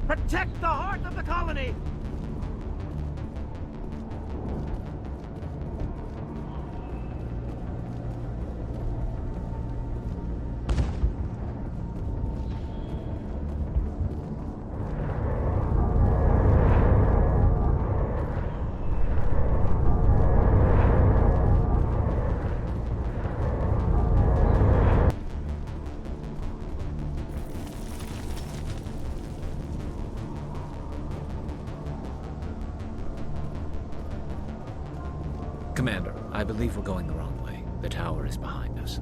Protect the heart of the colony! Commander, I believe we're going the wrong way. The tower is behind us.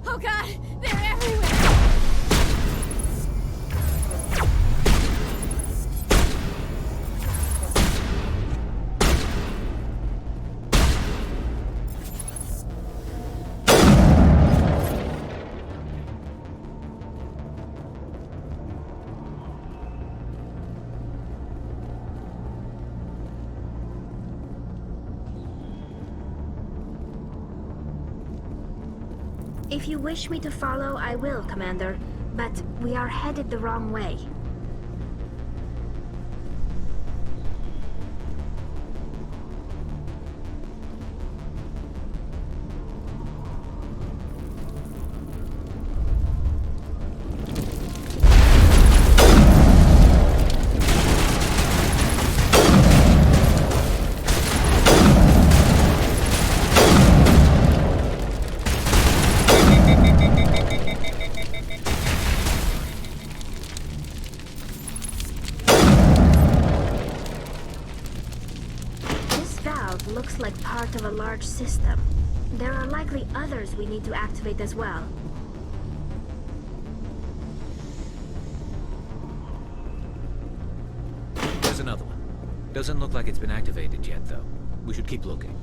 Oh god! They're everywhere! If you wish me to follow, I will, Commander. But we are headed the wrong way. Looks like part of a large system. There are likely others we need to activate as well. There's another one. Doesn't look like it's been activated yet, though. We should keep looking.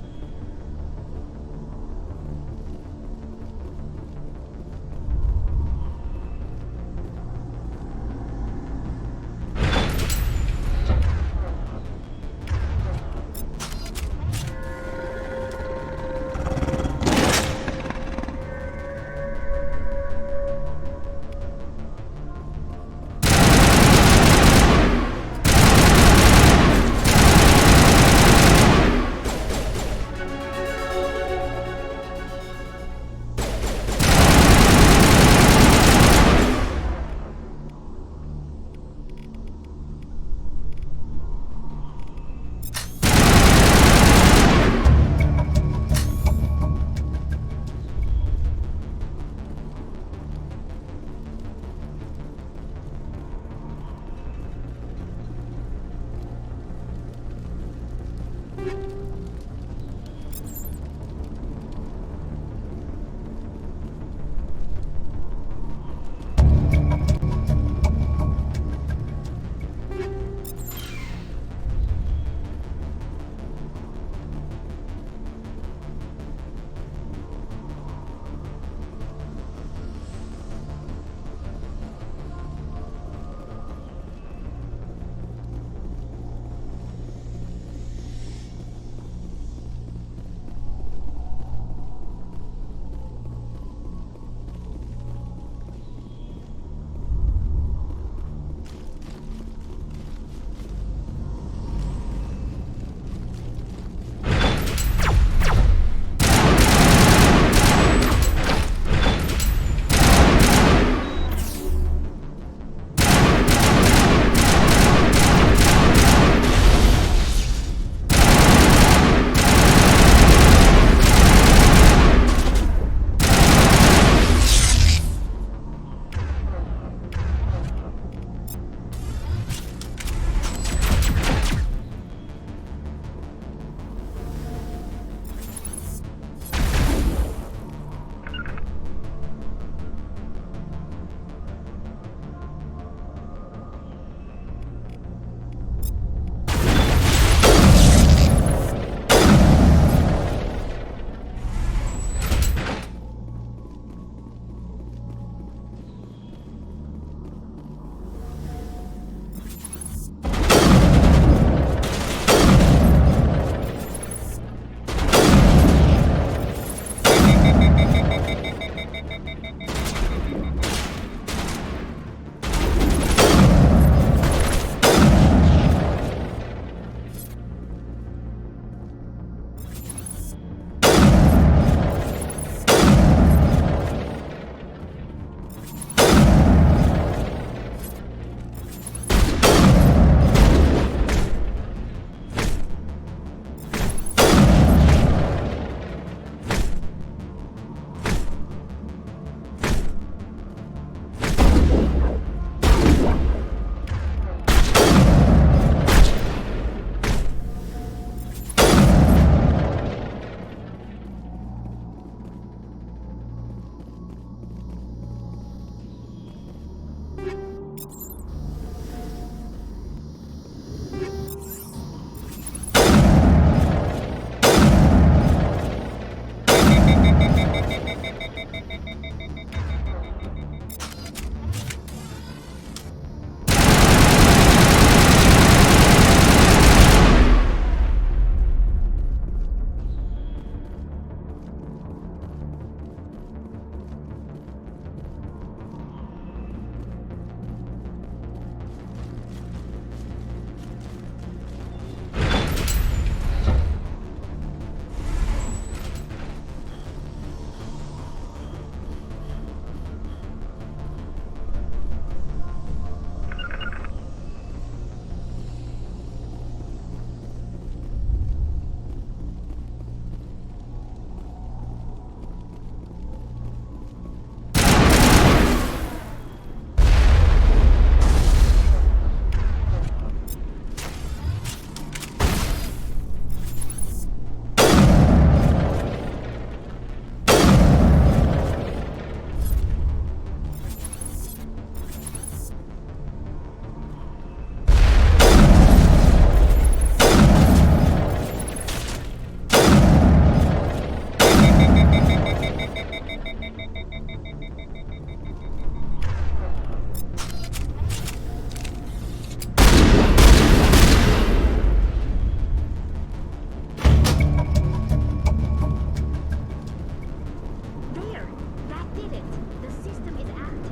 did it. The system is active.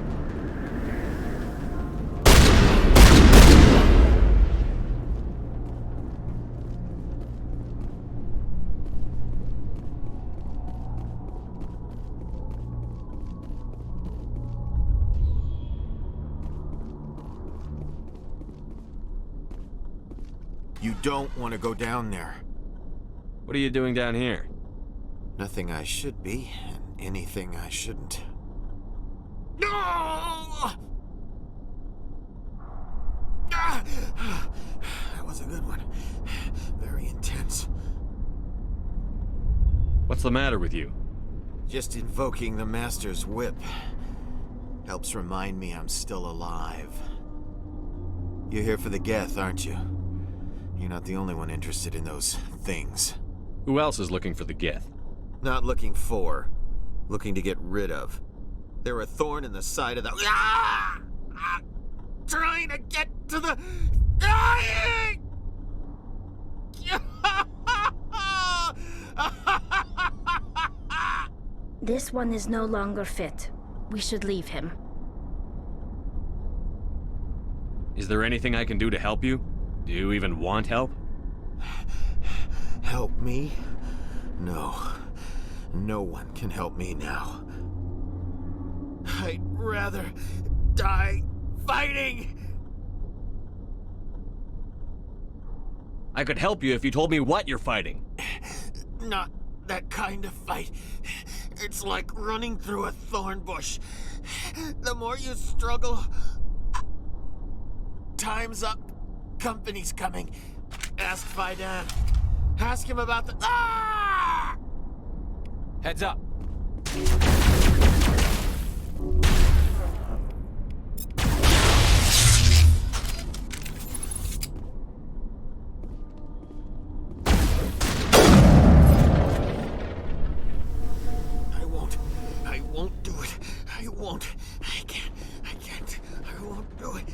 You don't want to go down there. What are you doing down here? Nothing I should be, and anything I shouldn't. No! Ah! That was a good one. Very intense. What's the matter with you? Just invoking the Master's whip helps remind me I'm still alive. You're here for the Geth, aren't you? You're not the only one interested in those things. Who else is looking for the Geth? Not looking for, looking to get rid of. They're a thorn in the side of the... Ah! Ah! Trying to get to the... Dying! This one is no longer fit. We should leave him. Is there anything I can do to help you? Do you even want help? Help me? No. No one can help me now. I'd rather die fighting! I could help you if you told me what you're fighting. Not that kind of fight. It's like running through a thorn bush. The more you struggle... Time's up. Company's coming. Ask Fidan. Ask him about the... Ah! Heads up. I won't do it. I won't. I can't. I won't do it.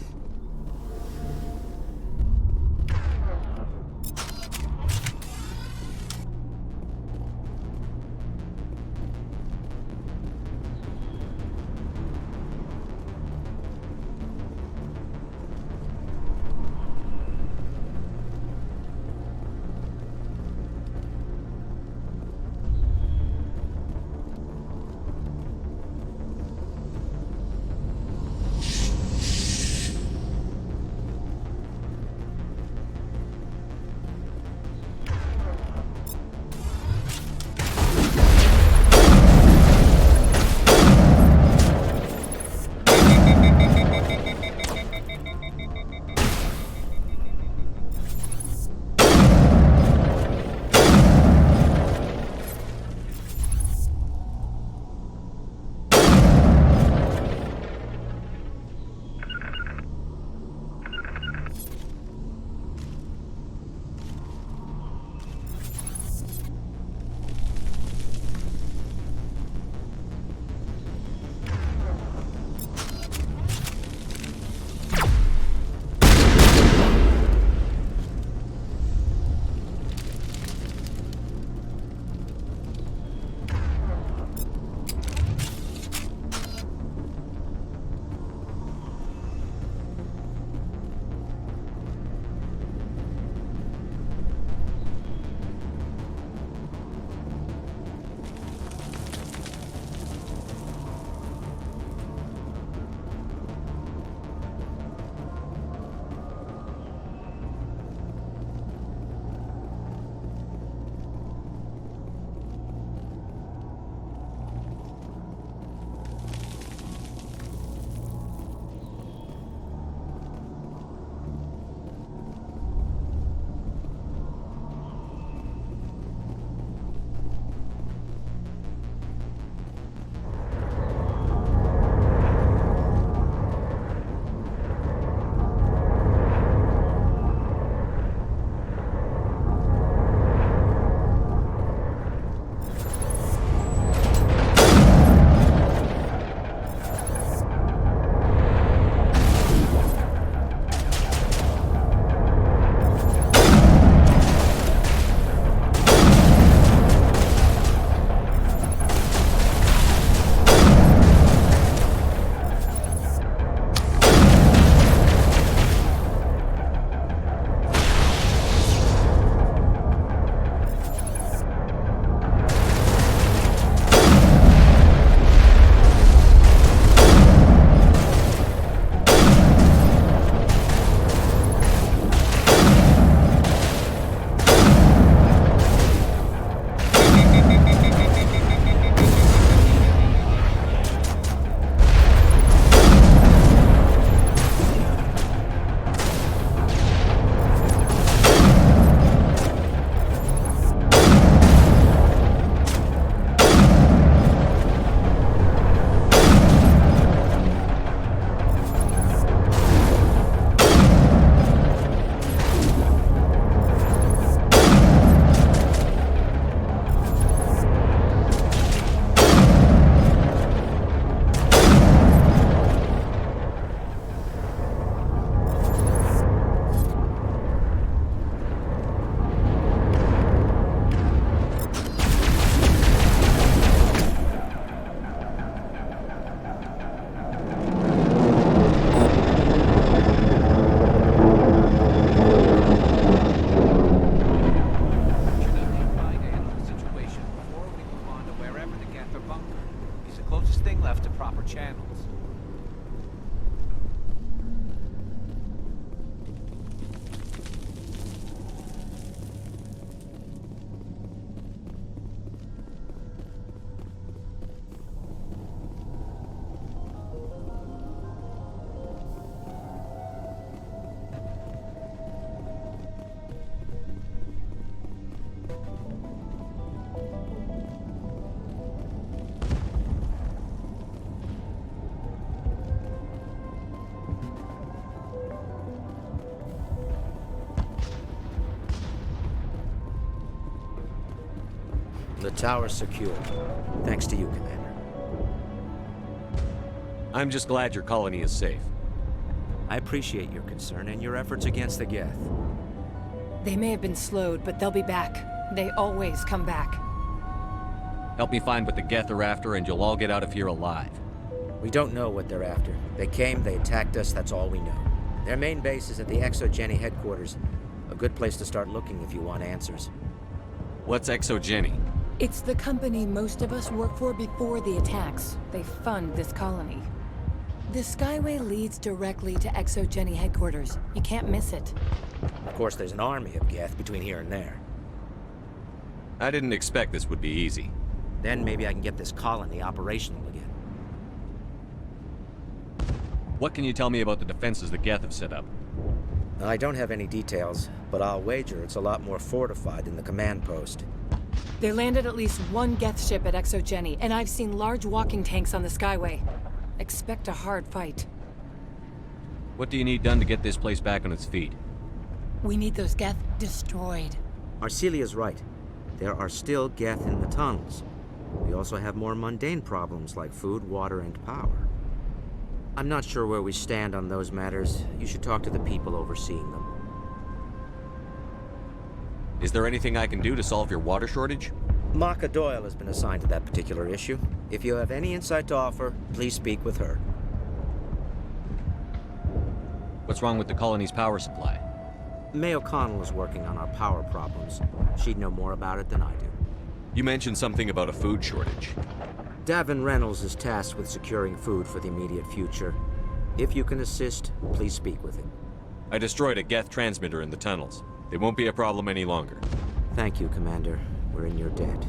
everything left to proper channels. The tower's secure. Thanks to you, Commander. I'm just glad your colony is safe. I appreciate your concern and your efforts against the Geth. They may have been slowed, but they'll be back. They always come back. Help me find what the Geth are after, and you'll all get out of here alive. We don't know what they're after. They came, they attacked us, that's all we know. Their main base is at the Exogeny headquarters. A good place to start looking if you want answers. What's Exogeny? It's the company most of us work for before the attacks. They fund this colony. The Skyway leads directly to Exogeny headquarters. You can't miss it. Of course, there's an army of Geth between here and there. I didn't expect this would be easy. Then maybe I can get this colony operational again. What can you tell me about the defenses the Geth have set up? I don't have any details, but I'll wager it's a lot more fortified than the command post. They landed at least one Geth ship at Exogeny, and I've seen large walking tanks on the Skyway. Expect a hard fight. What do you need done to get this place back on its feet? We need those Geth destroyed. Arcelia's right. There are still Geth in the tunnels. We also have more mundane problems like food, water, and power. I'm not sure where we stand on those matters. You should talk to the people overseeing them. Is there anything I can do to solve your water shortage? Maka Doyle has been assigned to that particular issue. If you have any insight to offer, please speak with her. What's wrong with the colony's power supply? May O'Connell is working on our power problems. She'd know more about it than I do. You mentioned something about a food shortage. Davin Reynolds is tasked with securing food for the immediate future. If you can assist, please speak with him. I destroyed a Geth transmitter in the tunnels. It won't be a problem any longer. Thank you, Commander. We're in your debt.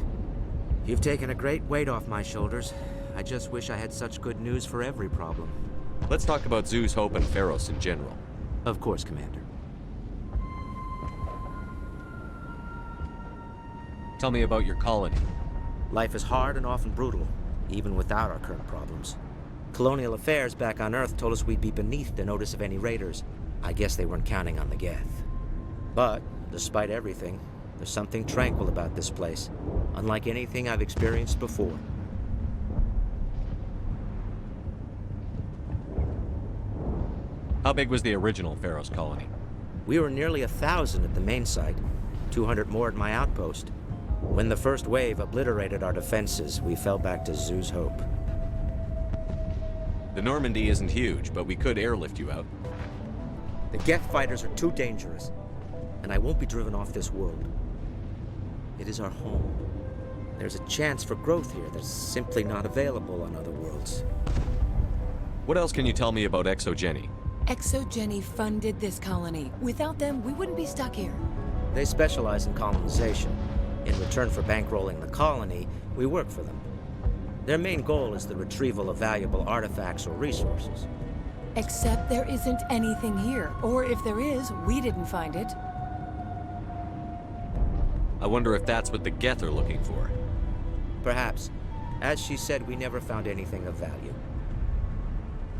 You've taken a great weight off my shoulders. I just wish I had such good news for every problem. Let's talk about Zeus, Hope, and Pharos in general. Of course, Commander. Tell me about your colony. Life is hard and often brutal, even without our current problems. Colonial Affairs back on Earth told us we'd be beneath the notice of any raiders. I guess they weren't counting on the Geth. But, despite everything, there's something tranquil about this place, unlike anything I've experienced before. How big was the original Pharos colony? We were nearly 1,000 at the main site, 200 more at my outpost. When the first wave obliterated our defenses, we fell back to Zeus Hope. The Normandy isn't huge, but we could airlift you out. The Geth fighters are too dangerous, and I won't be driven off this world. It is our home. There's a chance for growth here that's simply not available on other worlds. What else can you tell me about Exogeny? Exogeny funded this colony. Without them, we wouldn't be stuck here. They specialize in colonization. In return for bankrolling the colony, we work for them. Their main goal is the retrieval of valuable artifacts or resources. Except there isn't anything here. Or if there is, we didn't find it. I wonder if that's what the Geth are looking for. Perhaps. As she said, we never found anything of value.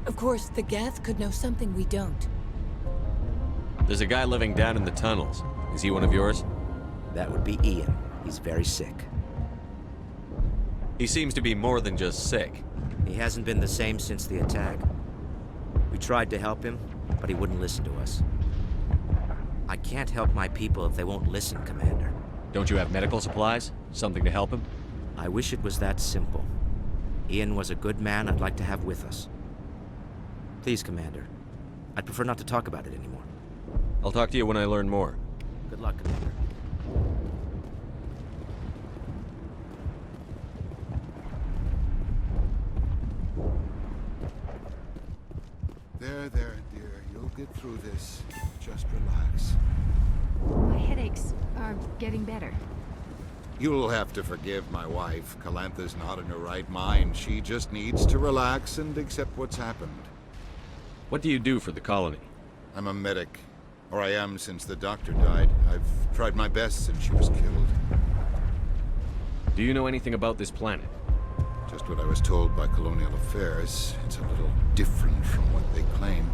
Of course, the Geth could know something we don't. There's a guy living down in the tunnels. Is he one of yours? That would be Ian. He's very sick. He seems to be more than just sick. He hasn't been the same since the attack. We tried to help him, but he wouldn't listen to us. I can't help my people if they won't listen, Commander. Don't you have medical supplies? Something to help him? I wish it was that simple. Ian was a good man I'd like to have with us. Please, Commander. I'd prefer not to talk about it anymore. I'll talk to you when I learn more. Good luck, Commander. There, dear. You'll get through this. Just relax. My headaches are getting better. You'll have to forgive my wife. Calantha's not in her right mind. She just needs to relax and accept what's happened. What do you do for the colony? I'm a medic. Or I am since the doctor died. I've tried my best since she was killed. Do you know anything about this planet? Just what I was told by Colonial Affairs. It's a little different from what they claimed.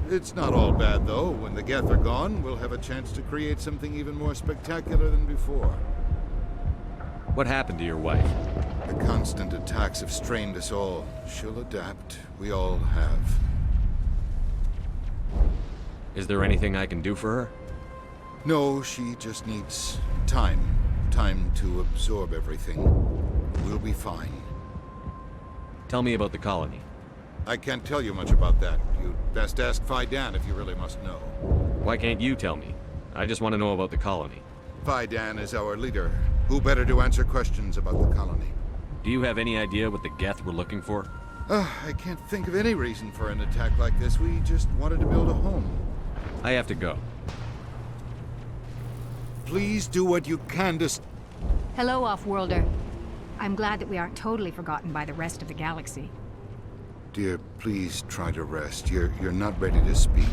It's not all bad, though. When the Geth are gone, we'll have a chance to create something even more spectacular than before. What happened to your wife? The constant attacks have strained us all. She'll adapt. We all have. Is there anything I can do for her? No, she just needs time. Time to absorb everything. We'll be fine. Tell me about the colony. I can't tell you much about that. You'd best ask Fidan if you really must know. Why can't you tell me? I just want to know about the colony. Fidan is our leader. Who better to answer questions about the colony? Do you have any idea what the Geth were looking for? I can't think of any reason for an attack like this. We just wanted to build a home. I have to go. Please do what you can to... Hello, Off-Worlder. I'm glad that we aren't totally forgotten by the rest of the galaxy. Dear, please try to rest. You're not ready to speak.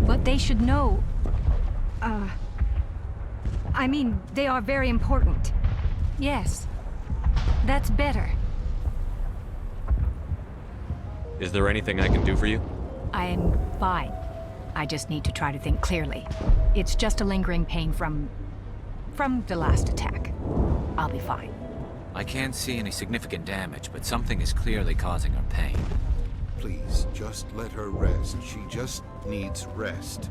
But they should know... I mean, they are very important. Yes. That's better. Is there anything I can do for you? I am fine. I just need to try to think clearly. It's just a lingering pain from the last attack. I'll be fine. I can't see any significant damage, but something is clearly causing her pain. Please, just let her rest. She just needs rest.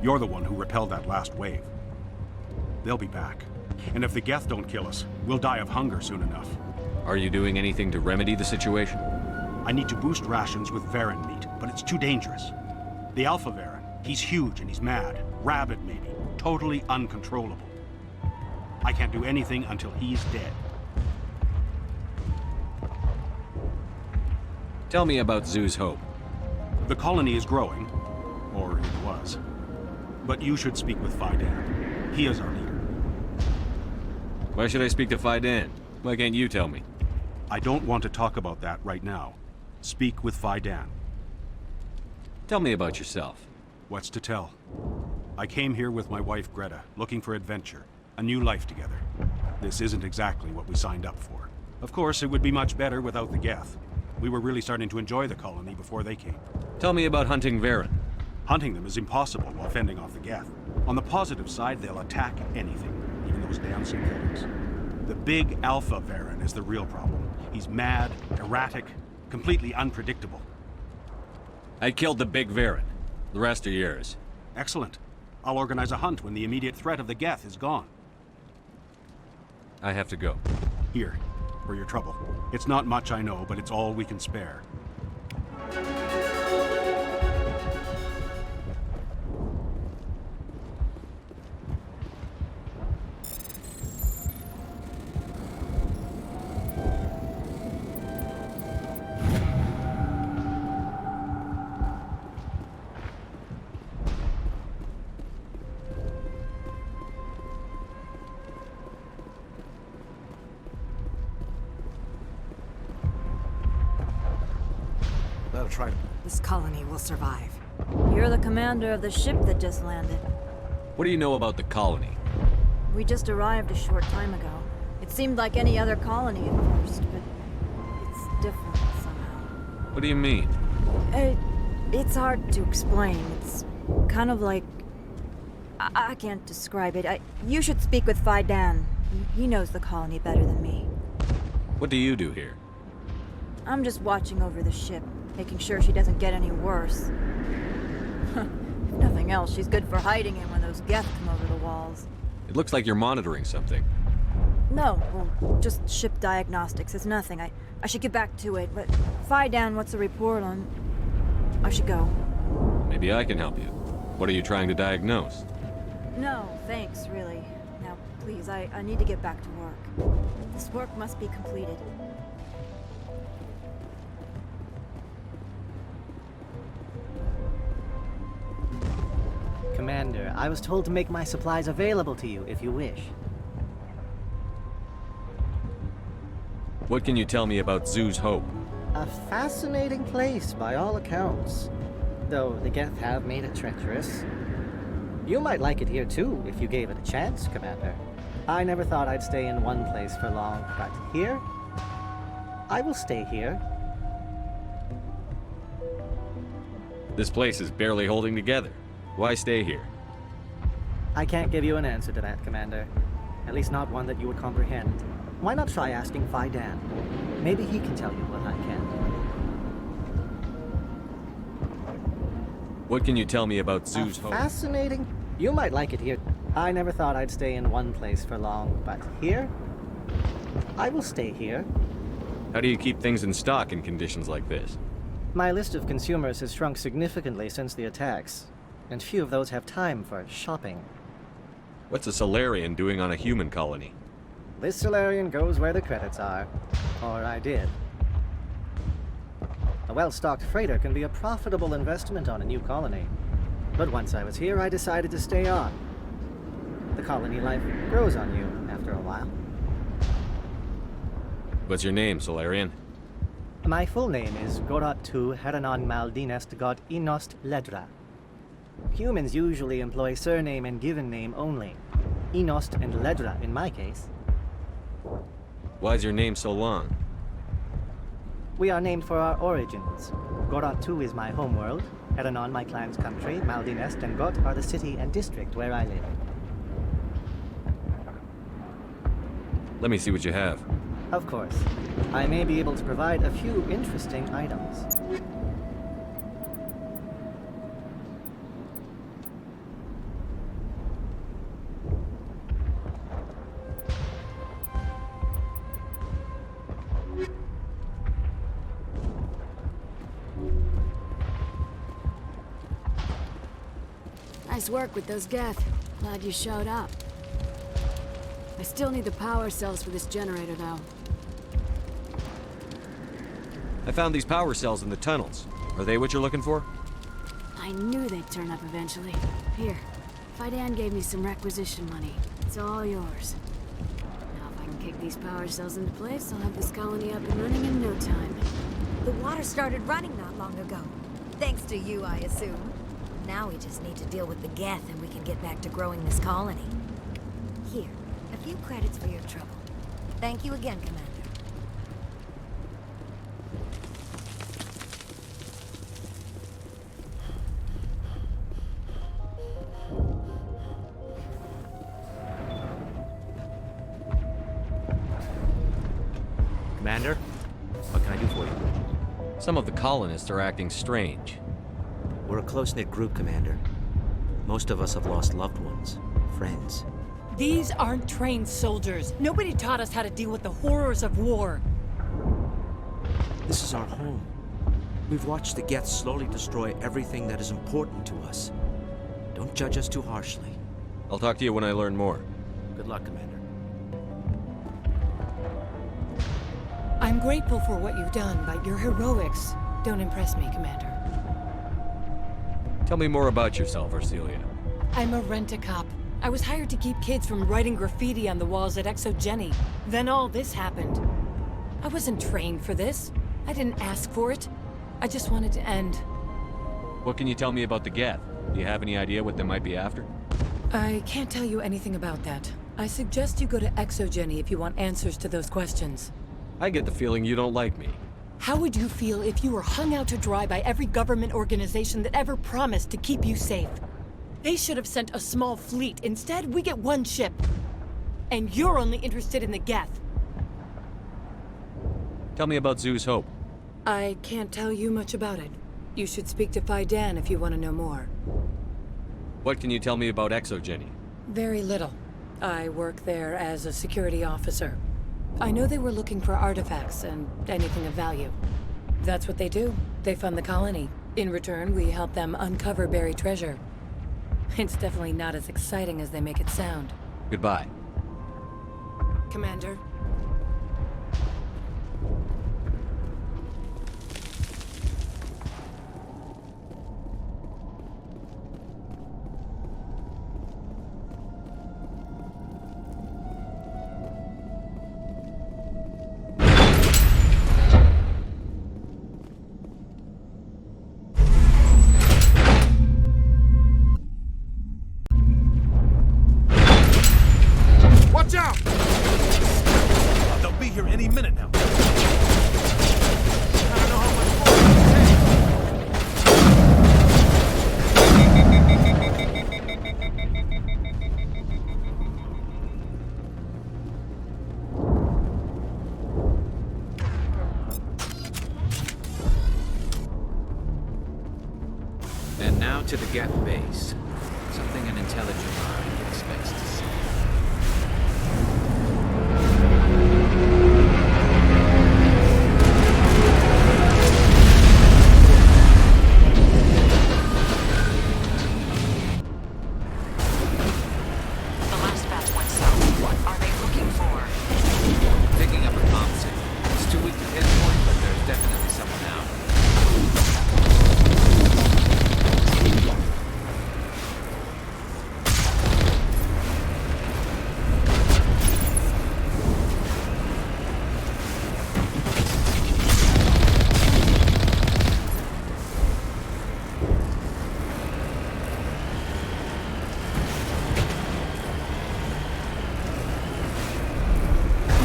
You're the one who repelled that last wave. They'll be back. And if the Geth don't kill us, we'll die of hunger soon enough. Are you doing anything to remedy the situation? I need to boost rations with Varen meat, but it's too dangerous. The Alpha Varen, he's huge and he's mad. Rabid, maybe. Totally uncontrollable. I can't do anything until he's dead. Tell me about Zoo's Hope. The colony is growing. Or it was. But you should speak with Fidan. He is our leader. Why should I speak to Fidan? Why can't you tell me? I don't want to talk about that right now. Speak with Fidan. Tell me about yourself. What's to tell? I came here with my wife Greta, looking for adventure, a new life together. This isn't exactly what we signed up for. Of course, it would be much better without the Geth. We were really starting to enjoy the colony before they came. Tell me about hunting Varen. Hunting them is impossible while fending off the Geth. On the positive side, they'll attack anything, even those damn synthetics. The big Alpha Varen is the real problem. He's mad, erratic, completely unpredictable. I killed the big Varen. The rest are yours. Excellent. I'll organize a hunt when the immediate threat of the Geth is gone. I have to go. Here, for your trouble. It's not much, I know, but it's all we can spare. This colony will survive. You're the commander of the ship that just landed. What do you know about the colony? We just arrived a short time ago. It seemed like any other colony at first, but it's different somehow. What do you mean? It's hard to explain. It's kind of like... I can't describe it. You should speak with Fidan. He knows the colony better than me. What do you do here? I'm just watching over the ship, making sure she doesn't get any worse. If nothing else, she's good for hiding in when those Geth come over the walls. It looks like you're monitoring something. No, well, just ship diagnostics. It's nothing. I should get back to it, but Fidan, what's the report on... I should go. Maybe I can help you. What are you trying to diagnose? No, thanks, really. Now, please, I need to get back to work. This work must be completed. Commander, I was told to make my supplies available to you if you wish. What can you tell me about Zoo's Hope? A fascinating place by all accounts. Though the Geth have made it treacherous. You might like it here too, if you gave it a chance, Commander. I never thought I'd stay in one place for long, but here? I will stay here. This place is barely holding together. Why stay here? I can't give you an answer to that, Commander. At least not one that you would comprehend. Why not try asking Phi Dan? Maybe he can tell you what I can. What can you tell me about Zoo's Hope? Fascinating. You might like it here. I never thought I'd stay in one place for long, but here? I will stay here. How do you keep things in stock in conditions like this? My list of consumers has shrunk significantly since the attacks, and few of those have time for shopping. What's a Solarian doing on a human colony? This Solarian goes where the credits are. Or I did. A well-stocked freighter can be a profitable investment on a new colony. But once I was here, I decided to stay on. The colony life grows on you after a while. What's your name, Solarian? My full name is Goratu Heranon Maldinest God Inost Ledra. Humans usually employ surname and given name only. Inost and Ledra in my case. Why's your name so long? We are named for our origins. Goratu is my homeworld, Heranon my clan's country, Maldinest and Got are the city and district where I live. Let me see what you have. Of course. I may be able to provide a few interesting items. Nice work with those Geth. Glad you showed up. I still need the power cells for this generator, though. I found these power cells in the tunnels. Are they what you're looking for? I knew they'd turn up eventually. Here, Phi Dan gave me some requisition money. It's all yours. Now if I can kick these power cells into place, I'll have this colony up and running in no time. The water started running not long ago. Thanks to you, I assume. Now we just need to deal with the Geth and we can get back to growing this colony. Here, a few credits for your trouble. Thank you again, Commander. Commander, what can I do for you? Some of the colonists are acting strange. We're a close-knit group, Commander. Most of us have lost loved ones, friends. These aren't trained soldiers. Nobody taught us how to deal with the horrors of war. This is our home. We've watched the Geth slowly destroy everything that is important to us. Don't judge us too harshly. I'll talk to you when I learn more. Good luck, Commander. I'm grateful for what you've done, but your heroics don't impress me, Commander. Tell me more about yourself, Arcelia. I'm a rent-a-cop. I was hired to keep kids from writing graffiti on the walls at Exogeny. Then all this happened. I wasn't trained for this. I didn't ask for it. I just wanted to end. What can you tell me about the Geth? Do you have any idea what they might be after? I can't tell you anything about that. I suggest you go to Exogeny if you want answers to those questions. I get the feeling you don't like me. How would you feel if you were hung out to dry by every government organization that ever promised to keep you safe? They should have sent a small fleet. Instead, we get one ship. And you're only interested in the Geth. Tell me about Zoo's Hope. I can't tell you much about it. You should speak to Phi Dan if you want to know more. What can you tell me about Exogeny? Very little. I work there as a security officer. I know they were looking for artifacts and anything of value. That's what they do. They fund the colony. In return, we help them uncover buried treasure. It's definitely not as exciting as they make it sound. Goodbye. Commander. Watch out! They'll be here any minute now. I don't know how much more And now to the Geth base. Something an intelligent mind expects to see. The last batch went south. What are they looking for? Picking up a comm signal. It's too weak to pinpoint, but there's definitely someone out.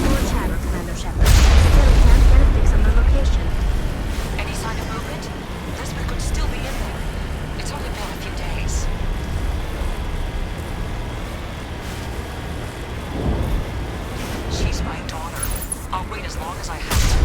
More chatter, Commander Shepard. Still can't get a fix on the location. Any sign of movement? Lisbeth could still be in there. It's only been a few days. She's my daughter. I'll wait as long as I have to.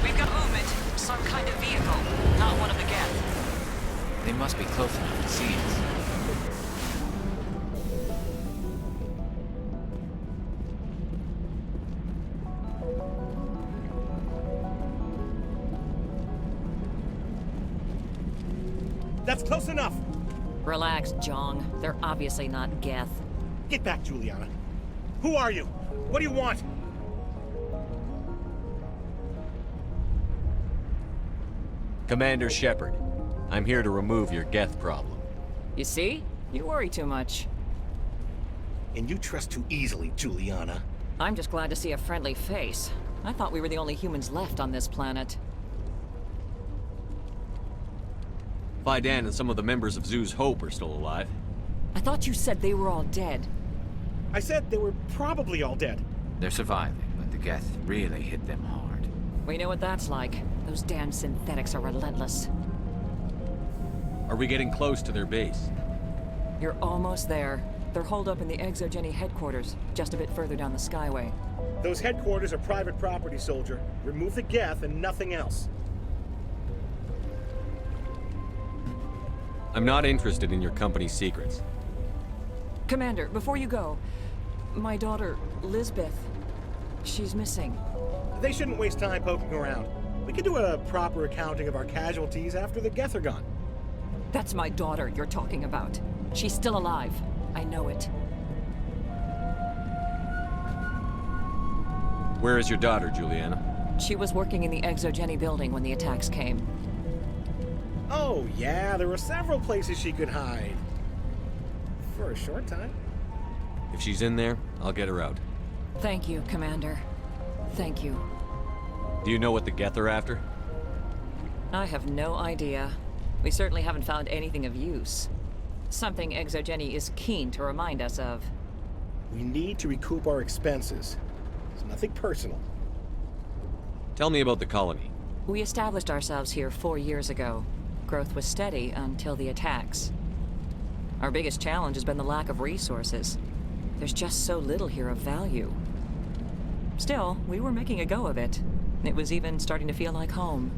We've got movement. Some kind of vehicle. Not one of the Geth. They must be close enough to see us. That's close enough. Relax, Jong. They're obviously not Geth. Get back, Juliana. Who are you? What do you want? Commander Shepard, I'm here to remove your Geth problem. You see? You worry too much. And you trust too easily, Juliana. I'm just glad to see a friendly face. I thought we were the only humans left on this planet. Fidan and some of the members of Zoo's Hope are still alive. I thought you said they were all dead. I said they were probably all dead. They're surviving, but the Geth really hit them hard. We know what that's like. Those damn synthetics are relentless. Are we getting close to their base? You're almost there. They're holed up in the Exogeny headquarters, just a bit further down the Skyway. Those headquarters are private property, soldier. Remove the Geth and nothing else. I'm not interested in your company's secrets. Commander, before you go, my daughter, Lisbeth, she's missing. They shouldn't waste time poking around. We can do a proper accounting of our casualties after the Geth are gone. That's my daughter you're talking about. She's still alive. I know it. Where is your daughter, Juliana? She was working in the Exogeny building when the attacks came. Oh, yeah, there were several places she could hide. For a short time. If she's in there, I'll get her out. Thank you, Commander. Thank you. Do you know what the Geth are after? I have no idea. We certainly haven't found anything of use. Something Exogeny is keen to remind us of. We need to recoup our expenses. It's nothing personal. Tell me about the colony. We established ourselves here 4 years ago. Growth was steady until the attacks. Our biggest challenge has been the lack of resources. There's just so little here of value. Still, we were making a go of it. It was even starting to feel like home.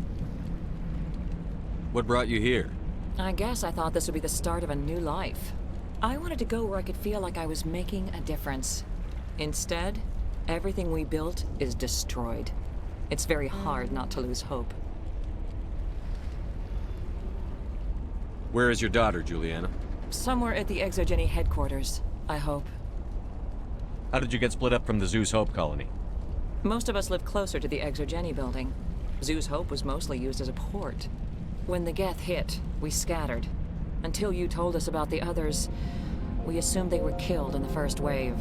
What brought you here? I guess I thought this would be the start of a new life. I wanted to go where I could feel like I was making a difference. Instead, everything we built is destroyed. It's very hard not to lose hope. Where is your daughter, Juliana? Somewhere at the Exogeny headquarters, I hope. How did you get split up from the Zeus Hope colony? Most of us live closer to the Exogeny building. Zeus Hope was mostly used as a port. When the Geth hit, we scattered. Until you told us about the others, we assumed they were killed in the first wave.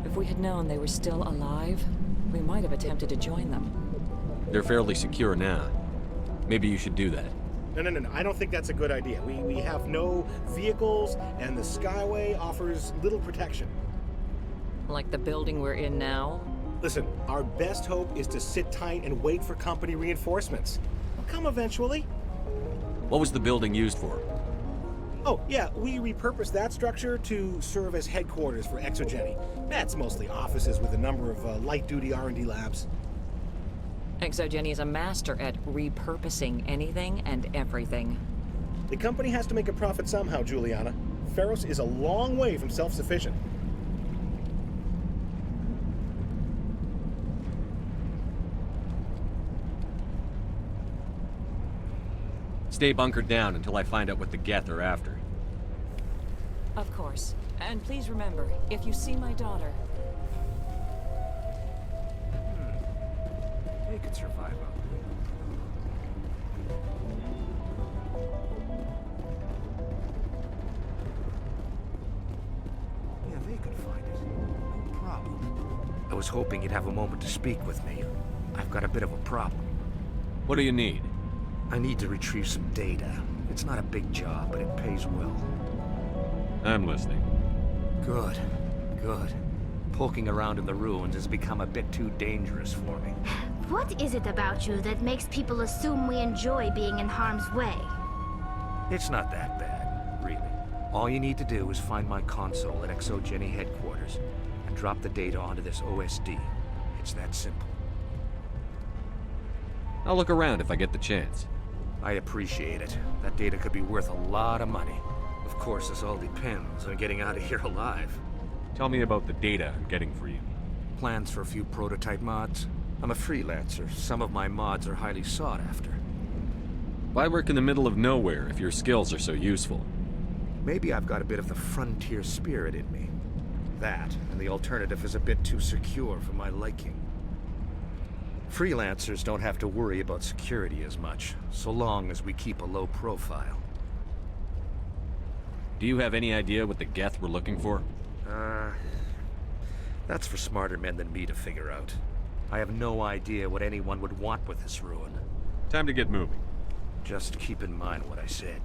If we had known they were still alive, we might have attempted to join them. They're fairly secure now. Maybe you should do that. No. I don't think that's a good idea. We have no vehicles, and the Skyway offers little protection. Like the building we're in now? Listen, our best hope is to sit tight and wait for company reinforcements. They'll come eventually. What was the building used for? Oh, yeah, we repurposed that structure to serve as headquarters for Exogeny. That's mostly offices with a number of light-duty R&D labs. Exogeny is a master at repurposing anything and everything. The company has to make a profit somehow, Juliana. Feros is a long way from self-sufficient. Stay bunkered down until I find out what the Geth are after. Of course. And please remember, if you see my daughter... They could survive up. Yeah, they could find it. No problem. I was hoping you'd have a moment to speak with me. I've got a bit of a problem. What do you need? I need to retrieve some data. It's not a big job, but it pays well. I'm listening. Good. Poking around in the ruins has become a bit too dangerous for me. What is it about you that makes people assume we enjoy being in harm's way? It's not that bad, really. All you need to do is find my console at Exogeny headquarters and drop the data onto this OSD. It's that simple. I'll look around if I get the chance. I appreciate it. That data could be worth a lot of money. Of course, this all depends on getting out of here alive. Tell me about the data I'm getting for you. Plans for a few prototype mods. I'm a freelancer. Some of my mods are highly sought after. Why work in the middle of nowhere if your skills are so useful? Maybe I've got a bit of the frontier spirit in me. That, and the alternative is a bit too secure for my liking. Freelancers don't have to worry about security as much, so long as we keep a low profile. Do you have any idea what the Geth were looking for? That's for smarter men than me to figure out. I have no idea what anyone would want with this ruin. Time to get moving. Just keep in mind what I said.